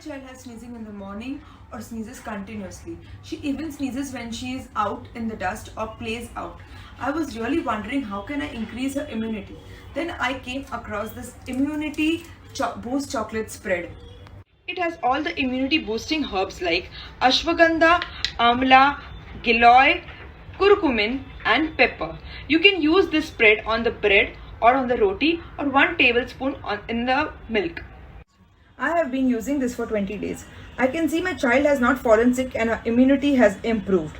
child has sneezing in the morning or sneezes continuously. She even sneezes when she is out in the dust or plays out. I was really wondering how can I increase her immunity. Then I came across this immunity boost chocolate spread. It has all the immunity boosting herbs like ashwagandha, amla, giloy, curcumin and pepper. You can use this spread on the bread or on the roti or 1 tablespoon in the milk. I have been using this for 20 days. I can see my child has not fallen sick and her immunity has improved.